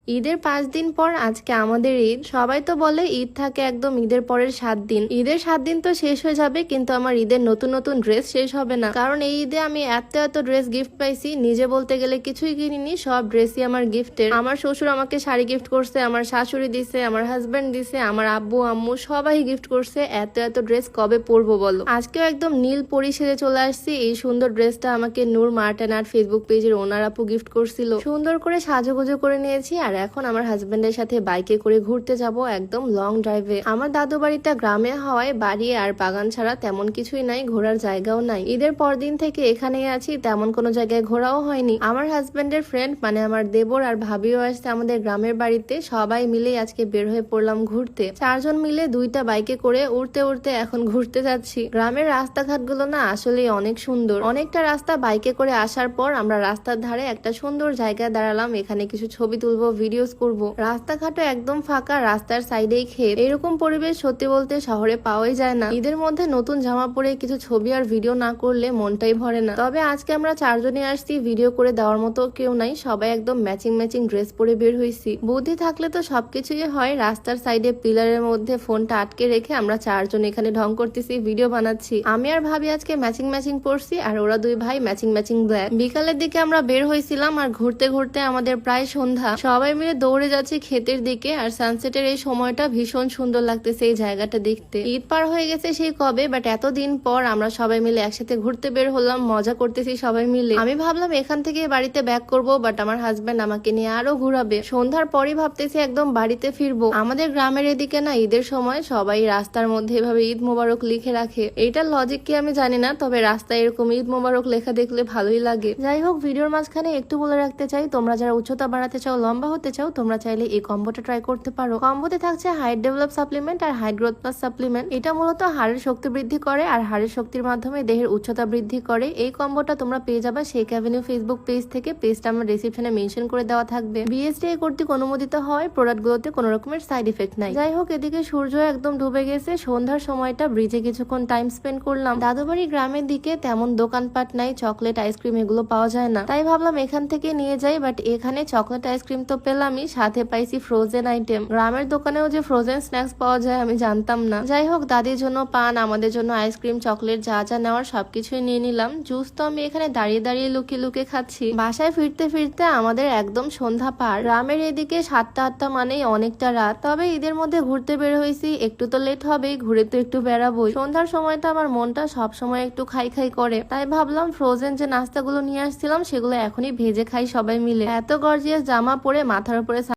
ঈদের 5 দিন পর আজকে আমাদের ঈদ। সবাই তো বলে ঈদ থাকে একদম ঈদের পরের 7 দিন। ঈদের 7 দিন তো শেষ হয়ে যাবে, কিন্তু আমার ঈদের নতুন নতুন ড্রেস শেষ হবে না। কারণ এই ঈদে আমি এত এত ড্রেস গিফট পাইছি, নিজে বলতে গেলে কিছুই কিনিনি, সব ড্রেসই আমার গিফটের। আমার শ্বশুর আমাকে শাড়ি গিফট করছে, আমার শাশুড়ি দিছে, আমার হাজবেন্ড দিছে, আমার আব্বু আম্মু সবাই গিফট করছে। এত এত ড্রেস কবে পরবো বলো। আজকেও একদম নীল পরি সেজে চলে আসছি। এই সুন্দর ড্রেসটা আমাকে নূর মার্টেন আর্ট ফেসবুক পেজের ওনার আপু গিফট করছিল। সুন্দর করে সাজুগুজু করে নিয়েছি, আর এখন আমার হাজবেন্ডের সাথে বাইকে করে ঘুরতে যাব একদম লং ড্রাইভে। আমার দাদু বাড়িটা গ্রামে হওয়ায় বাড়ি আর বাগান ছাড়া তেমন কিছুই নাই, ঘোরার জায়গাও নাই। ঈদের পর দিন থেকে এখানেই আছি, তেমন কোনো জায়গায় ঘোরাও হয়নি। আমার হাজবেন্ডের ফ্রেন্ড মানে আমার দেবর আর ভাবিও আসছে আমাদের গ্রামের বাড়িতে। সবাই মিলে আজকে বের হয়ে পড়লাম ঘুরতে। 4জন মিলে 2টা বাইকে করে উড়তে উড়তে এখন ঘুরতে যাচ্ছি। গ্রামের রাস্তাঘাট গুলো না আসলে অনেক সুন্দর। অনেকটা রাস্তা বাইকে করে আসার পর আমরা রাস্তার ধারে একটা সুন্দর জায়গায় দাঁড়ালাম। এখানে কিছু ছবি তুলবো, ভিডিওস করব। রাস্তাঘাটও একদম ফাঁকা, রাস্তার সাইডেই ক্ষেত। এরকম পরিবেশ সত্যি বলতে শহরে পাওয়াই যায় না। ঈদের মধ্যে নতুন জামা পরে কিছু ছবি আর ভিডিও না করলে মনটাই ভরে না। তবে আজকে আমরা 4জনই আসছি, ভিডিও করে দেওয়ার মতো কেউ নাই। সবাই একদম ম্যাচিং ম্যাচিং ড্রেস পরে বের হয়েছি। বুদ্ধি থাকলে তো সবকিছুই হয়। রাস্তার সাইডে পিলারের মধ্যে ফোনটা আটকে রেখে আমরা 4জন এখানে ঢং করতেছি, ভিডিও বানাচ্ছি। আমি আর ভাবি আজকে ম্যাচিং ম্যাচিং পরছি, আর ওরা 2 ভাই ম্যাচিং ম্যাচিং ব্ল্যাক। বিকালের দিকে আমরা বের হয়েছিলাম, আর ঘুরতে ঘুরতে আমাদের প্রায় সন্ধ্যা। সবাই মিলে দৌড়ে যাচ্ছি ক্ষেতের দিকে, আর সানসেটের এই সময়টা ভীষণ সুন্দর লাগতেছে এই জায়গাটা দেখতে। ঈদ পার হয়ে গেছে সেই কবে, বাট এতদিন পর আমরা সবাই মিলে একসাথে ঘুরতে বের হলাম, মজা করতেছি সবাই মিলে। আমি ভাবলাম এখান থেকে বাড়িতে ব্যাক করব, বাট আমার হাজবেন্ড আমাকে নিয়ে আরো ঘুরাবে। সন্ধ্যার পরই ভাবতেছি একদম বাড়িতে ফিরবো। আমাদের গ্রামের এদিকে না ঈদের সময় সবাই রাস্তার মধ্যে এভাবে ঈদ মোবারক লিখে রাখে। এইটার লজিক কি আমি জানি না, তবে রাস্তায় এরকম ঈদ মোবারক লেখা দেখলে ভালোই লাগে। যাই হোক, ভিডিওর মাঝখানে একটু বলে রাখতে চাই, তোমরা যারা উচ্চতা বাড়াতে চাও, লম্বা হতে চাও, তোমরা চাইলে এই কম্বোটা ট্রাই করতে পারো। কম্বোতে থাকছে হাইট ডেভেলপ সাপ্লিমেন্ট আর হাইট গ্রোথ প্লাস সাপ্লিমেন্ট। এটা মূলত হাড়ের শক্তি বৃদ্ধি করে, আর হাড়ের শক্তির মাধ্যমে দেহের উচ্চতা বৃদ্ধি করে। এই কম্বোটা তোমরা পেয়ে যাবে শেখ অ্যাভিনিউ ফেসবুক পেজ থেকে। পেজটা আমার ডেসক্রিপশনে মেনশন করে দেওয়া থাকবে। বিএসটিআই কর্তৃক অনুমোদিত হয়। প্রোডাক্টগুলোতে কোনো রকমের সাইড ইফেক্ট নাই। যাই হোক, এদিকে সূর্য একদম ডুবে গেছে। সন্ধ্যার সময়টা ব্রিজে কিছুক্ষণ টাইম স্পেন্ড করলাম। দাদুবাড়ি গ্রামের দিকে তেমন দোকানপাট নাই, চকলেট আইসক্রিম এগুলো পাওয়া যায় না, তাই ভাবলাম এখান থেকে নিয়ে যাই। বাট এখানে চকলেট আইসক্রিম তো পেলামই, সাথে পাইছি ফ্রোজেন আইটেম। গ্রামের দোকানেও যে ফ্রোজেন স্ন্যাক্স পাওয়া যায় আমি জানতাম না। যাই হোক, দাদির জন্য পান, আমাদের জন্য আইসক্রিম, চকলেট যা যা নেওয়ার সবকিছুই নিয়ে নিলাম। জুস তো আমি এখানে দাঁড়িয়ে দাঁড়িয়ে লুকিয়ে লুকিয়ে খাচ্ছি। বাসায় ফিরতে ফিরতে আমাদের একদম সন্ধ্যা পার। গ্রামের এদিকে 7টা-8টা মানেই অনেকটা রাত। তবে ঈদের মধ্যে ঘুরতে বের হয়েছি, একটু তো লেট হবেই, ঘুরে তো একটু বেড়াবোই। সন্ধ্যার সময়টা আমার মনটা সবসময় একটু খাই খাই করে, তাই ভাবলাম ফ্রোজেন যে নাস্তাগুলো নিয়ে আসছিলাম সেগুলো এখনই ভেজে খাই সবাই মিলে। এত গর্জিয়াস জামা পরে, মাথার উপরে